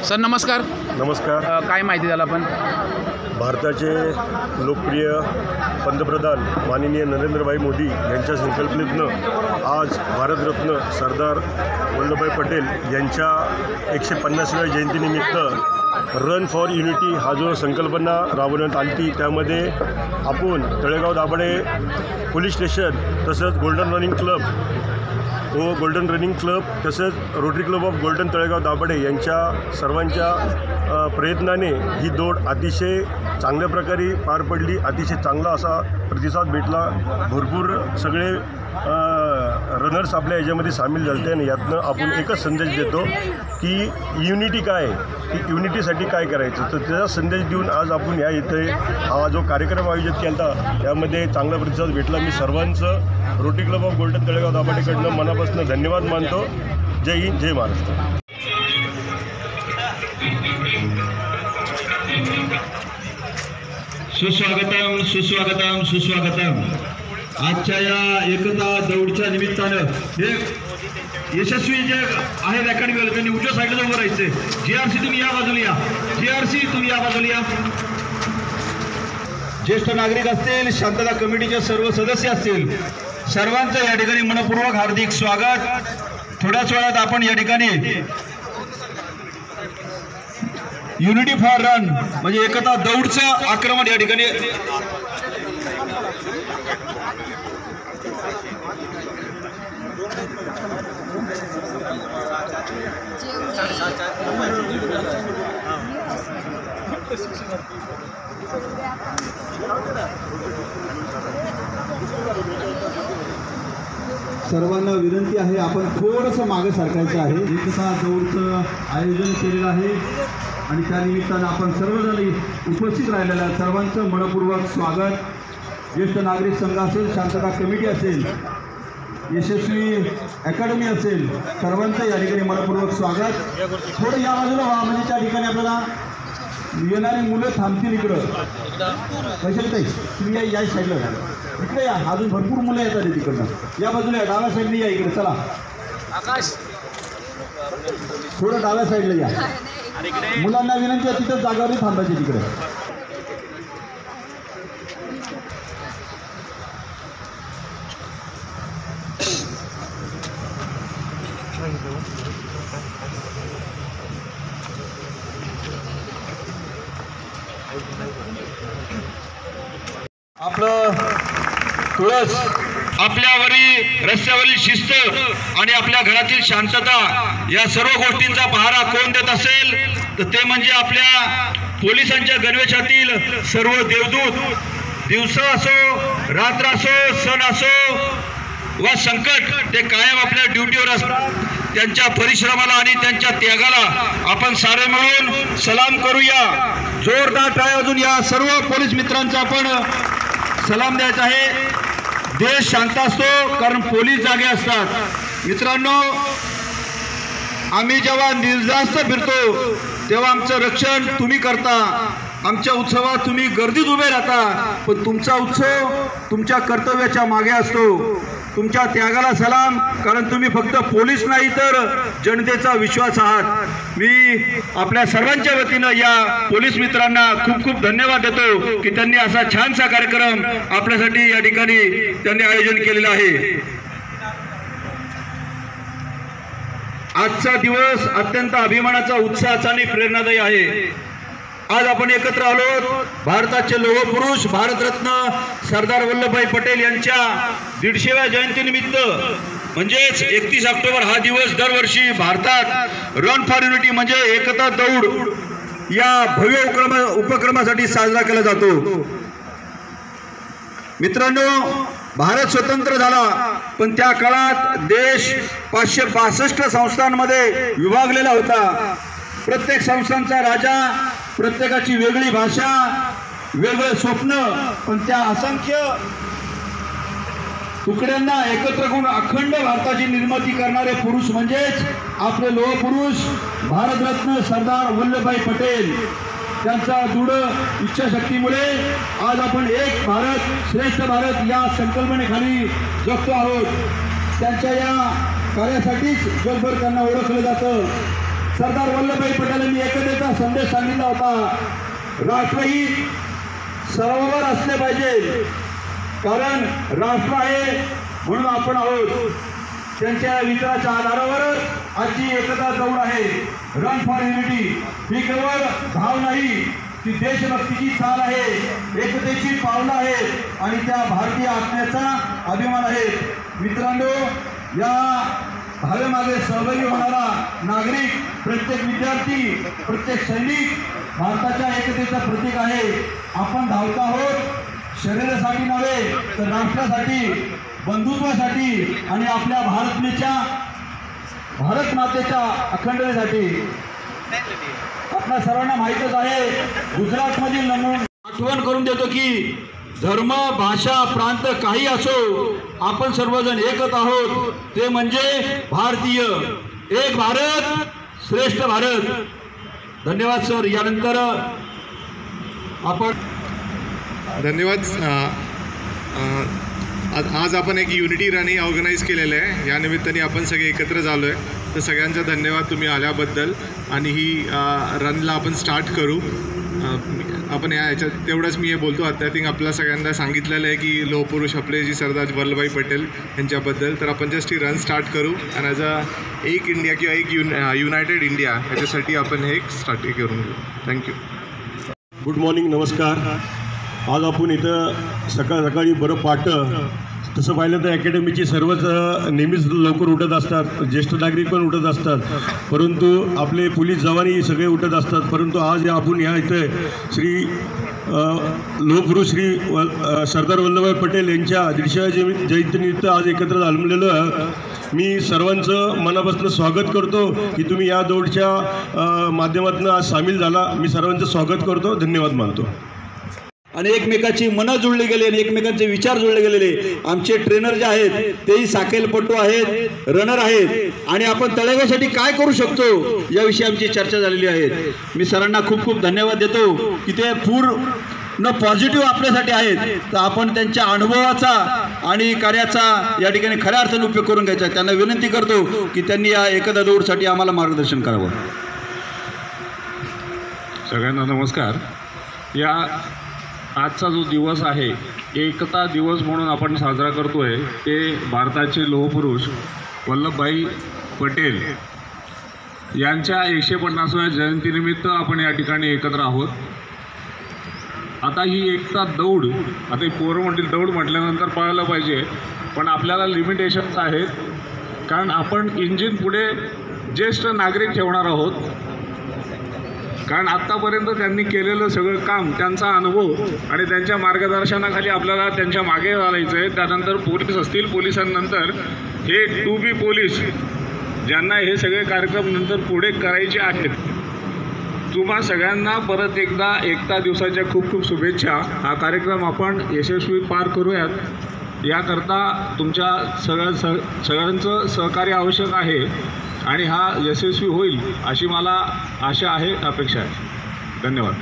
Sir नमस्कार. नमस्कार. काय माहिती द्याल आपण? भारताचे लोकप्रिय पंतप्रधान माननीय नरेंद्रभाई मोदी यांच्या संकल्पनेतनं आज भारतरत्न सरदार वल्लभभाई पटेल यांच्या 150व्या जयंतीनिमित्त रन फॉर युनिटी हा जो संकल्पना राबवण्यात आली त्यामध्ये आपण तळेगाव दाभाडे पोलीस स्टेशन तसंच गोल्डन रनिंग क्लब तसंच rotary Club of Golden Talegaon Dabhade यांच्या सर्वांच्या प्रयत्नाने ही दौड अतिशय चांगल्या प्रकारे पार पडली. अतिशय चांगला असा प्रतिसाद भेटला. भरपूर सगळे रनर्स आपल्या याच्यामध्ये सामील झाले आणि यातनं आपण एकच संदेश देतो की युनिटी काय आहे, की युनिटीसाठी काय करायचं, तर त्याचा संदेश देऊन आज आपण या इथे हा जो कार्यक्रम आयोजित केला होता त्यामध्ये चांगला प्रतिसाद भेटला. मी सर्वांचं Rotary Club of Golden Talegaon दाभाडेकडनं मनापासून धन्यवाद मानतो. जय हिंद, जय महाराष्ट्र. सुस्वागतम सुस्वागतम सुस्वागतम. आजच्या या एकता दौडच्या निमित्तानं एक यशस्वी जे आहे अकॅडमी त्यांनी उजव्या साईडला उभं राहायचंय. JRC तुम्ही या बाजूला या. JRC तुम्ही या बाजूला या. ज्येष्ठ नागरिक असतील, शांतता कमिटीचे सर्व सदस्य असतील, सर्वांचं या ठिकाणी मनपूर्वक हार्दिक स्वागत. थोड्याच वेळात आपण या ठिकाणी युनिटी फॉर रन म्हणजे एकता दौडचं आक्रमण या ठिकाणी सर्वांना विनंती आहे आपण थोडंसं मागे सरकायचं आहे. एकता दौडचं आयोजन केलेलं आहे आणि त्या निमित्तानं आपण सर्वजण उपस्थित राहिलेल्या सर्वांचं मनपूर्वक स्वागत. ज्येष्ठ नागरिक संघ असेल, शांतता कमिटी असेल, यशस्वी अकॅडमी असेल, सर्वांचं या ठिकाणी मनपूर्वक स्वागत. थोडं या बाजूला व्हा म्हणजे त्या ठिकाणी आपल्याला येणारी मुलं थांबतील. इकडं पैशाला ताई तुम्ही या साईडला घ्या. इकडे या, अजून भरपूर मुलं येतात तिकडनं. या बाजूला या, डाव्या साईडने या. इकडे चला आकाश, थोडं डाव्या साईडला या. मुलांना विनंती आहे तिथं जागावरती थांबायची तिकडे. आपलं तुळस, आपल्यावरील रस्त्यावरील शिस्त आणि आपल्या घरातील शांतता या सर्व गोष्टींचा पहारा कोण देत असेल तर ते म्हणजे आपल्या पोलिसांच्या गणवेशातील सर्व देवदूत. दिवस असो, रात्र असो, सण असो वा संकट, ते कायम आपल्या ड्युटीवर असतात. त्यांच्या परिश्रमाला आणि त्यांच्या त्यागाला आपण सारे मिळून सलाम करूया. जोरदार टाळ्या वाजून या सर्व पोलीस मित्रांचा आपण सलाम द्यायचा आहे. देश शांत असतो कारण पोलीस जागे असतात. मित्रांनो, आम्ही जेव्हा निर्धास्त फिरतो तेव्हा आमचं रक्षण तुम्ही करता. आमच्या उत्सवात तुम्ही गर्दीत उभे राहता, पण तुमचा उत्सव तुमच्या कर्तव्याच्या मागे असतो. तुमच्या त्यागाला सलाम, कारण तुम्ही फक्त पोलीस नाही तर जनतेचा विश्वास आहात. मी आपल्या सर्वांच्या वतीनं या पोलीस मित्रांना खूप खूप धन्यवाद देतो की त्यांनी असा छानसा कार्यक्रम आपल्यासाठी या ठिकाणी त्यांनी आयोजन केलेलं आहे. आजचा दिवस अत्यंत अभिमानाचा, उत्साहाचा आणि प्रेरणादायी आहे. आज आपण एकत्र आलो भारताचे लोहपुरुष भारतरत्न सरदार वल्लभभाई पटेल यांच्या 150व्या जयंतीनिमित्त. म्हणजेच 31 ऑक्टोबर हा दिवस दरवर्षी भारतात रन फॉर युनिटी म्हणजे एकता दौड या भव्य उपक्रमासाठी साजरा केला जातो. मित्रांनो, भारत स्वतंत्र झाला पण त्या काळात देश 562 संस्थांमध्ये विभागलेला होता. प्रत्येक संस्थांचा राजा, प्रत्येकाची वेगळी भाषा, वेगळे स्वप्न, पण त्या असंख्य तुकड्यांना एकत्र करून अखंड भारताची निर्मिती करणारे पुरुष म्हणजेच आपले लोहपुरुष भारतरत्न सरदार वल्लभभाई पटेल. त्यांच्या दृढ इच्छाशक्तीमुळे आज आपण एक भारत श्रेष्ठ भारत या संकल्पनेखाली जगतो आहोत. त्यांच्या या कार्यासाठीच जगभर त्यांना ओळखलं जातं. सरदार वल्लभभाई पटेलांनी संदेश सांगितला होता, राष्ट्रहित सर्वांवर असले पाहिजे, कारण राष्ट्र आहे म्हणून आपण आहोत. त्यांच्या विचाराच्या आधारावर आजची एकता दौड आहे. रन फॉर युनिटी ही केवळ धाव नाही, ती देशभक्तीची चाल आहे, एकतेची पावलं आहेत आणि त्या भारतीय आत्म्याचा अभिमान आहे. मित्रांनो, या धावेमागे सहभागी होणारा नागरिक, प्रत्येक विद्यार्थी, प्रत्येक सैनिक भारताच्या एकतेचं प्रतीक आहे. आपण धावत आहोत शरीरासाठी नव्हे तर राष्ट्रासाठी, बंधुत्वासाठी आणि आपल्या भारत मातेच्या अखंडतेसाठी. आपल्या सर्वांना माहीतच आहे, गुजरातमधील आठवण करून देतो की धर्म, भाषा, प्रांत काही असो, आपण सर्वजण एकच आहोत. ते म्हणजे भारतीय. एक भारत श्रेष्ठ भारत. धन्यवाद सर. यानंतर आपण धन्यवाद. आज आपण एक युनिटी रनही ऑर्गनाईज केलेलं आहे. या निमित्ताने आपण सगळे एकत्र झालो आहे. तर सगळ्यांचा धन्यवाद तुम्ही आल्याबद्दल. आणि ही रनला आपण स्टार्ट करू. आपण याच्यात तेवढंच मी हे बोलतो. आय थिंक आपल्या सगळ्यांना सांगितलेलं आहे की लोहपुरुष आपले जी सरदार वल्लभभाई पटेल यांच्याबद्दल. तर आपण जस्ट ही रन स्टार्ट करू आणि ॲज अ एक इंडिया किंवा एक युनायटेड इंडिया ह्याच्यासाठी आपण हे स्टार्ट करून घेऊ. थँक्यू. गुड मॉर्निंग, नमस्कार. आज आपण इथं सकाळी बरं पहाटं, तसं पाहिलं तर अकॅडमीची सर्वच नेहमीच लवकर उठत असतात, ज्येष्ठ नागरिक पण उठत असतात, परंतु आपले पोलीस जवानही सगळे उठत असतात. परंतु आज आपण ह्या इथं श्री लोहपुरुष श्री सरदार वल्लभभाई पटेल यांच्या 150व्या जयंतीनिमित्त आज एकत्र झालेलं मी सर्वांचं मनापासून स्वागत करतो की तुम्ही या दौडच्या माध्यमातून आज सामील झाला. मी सर्वांचं स्वागत करतो, धन्यवाद मानतो. आणि एकमेकाची मनं जुळली गेली आणि एकमेकांचे विचार जुळले गेलेले. आमचे ट्रेनर जे आहेत तेही साकेलपटू आहेत, रनर आहेत आणि आपण तळेगावसाठी काय करू शकतो याविषयी आमची चर्चा झालेली आहे. मी सरांना खूप खूप धन्यवाद देतो की ते पूर्ण पॉझिटिव्ह आपल्यासाठी आहेत. तर आपण त्यांच्या अनुभवाचा आणि कार्याचा या ठिकाणी खऱ्या अर्थाने उपयोग करून घ्यायचा. त्यांना विनंती करतो की त्यांनी या एकता दौडसाठी आम्हाला मार्गदर्शन करावं. सगळ्यांना नमस्कार. या आजचा जो दिवस आहे, एकता दिवस म्हणून आपण साजरा करतोय, ते भारताचे लोहपुरुष वल्लभभाई पटेल यांच्या 150व्या जयंतीनिमित्त आपण या ठिकाणी एकत्र आहोत. आता ही एकता दौड, आता पोरं म्हणतील दौड म्हटल्यानंतर पळायला पाहिजे, पण आपल्याला लिमिटेशन्स आहेत. कारण आपण इंजिन पुढे ज्येष्ठ नागरिक ठेवणार आहोत. कारण आत्तापर्यंत त्यांनी केलेलं सगळं काम, त्यांचा अनुभव आणि त्यांच्या मार्गदर्शनाखाली आपल्याला त्यांच्या मागे घालायचं आहे. त्यानंतर पोलीस असतील, पोलिसांनंतर हे टू बी पोलीस ज्यांना हे सगळे कार्यक्रम नंतर पुढे करायचे आहेत. तुम्हा सगळ्यांना परत एकदा एकता दिवसाच्या खूप खूप शुभेच्छा. हा कार्यक्रम आपण यशस्वी पार करूयात, याकरता तुमच्या सगळ्यांचं सहकार्य आवश्यक आहे आणि हा यशस्वी होईल अशी मला आशा आहे, अपेक्षा आहे. धन्यवाद.